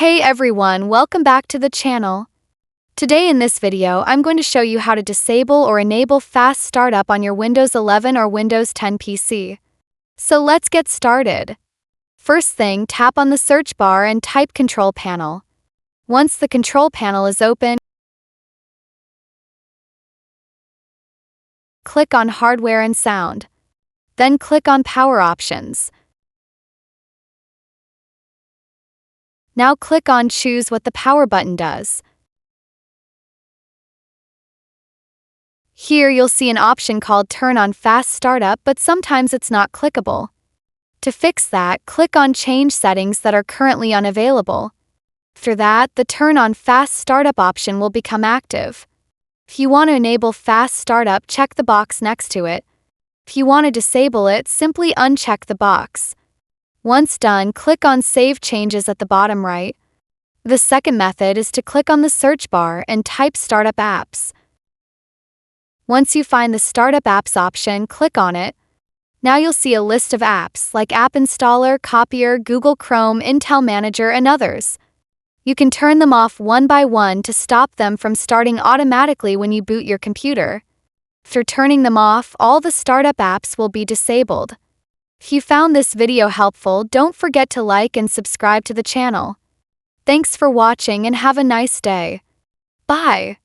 Hey everyone, welcome back to the channel. Today in this video, I'm going to show you how to disable or enable fast startup on your Windows 11 or Windows 10 PC. So let's get started. First thing, tap on the search bar and type Control Panel. Once the Control Panel is open, click on Hardware and Sound. Then click on Power Options. Now click on Choose what the power button does. Here you'll see an option called Turn on Fast Startup, but sometimes it's not clickable. To fix that, click on Change Settings that are currently unavailable. After that, the Turn on Fast Startup option will become active. If you want to enable Fast Startup, check the box next to it. If you want to disable it, simply uncheck the box. Once done, click on Save Changes at the bottom right. The second method is to click on the search bar and type Startup Apps. Once you find the Startup Apps option, click on it. Now you'll see a list of apps like App Installer, Copier, Google Chrome, Intel Manager, and others. You can turn them off one by one to stop them from starting automatically when you boot your computer. After turning them off, all the startup apps will be disabled. If you found this video helpful, don't forget to like and subscribe to the channel. Thanks for watching and have a nice day. Bye.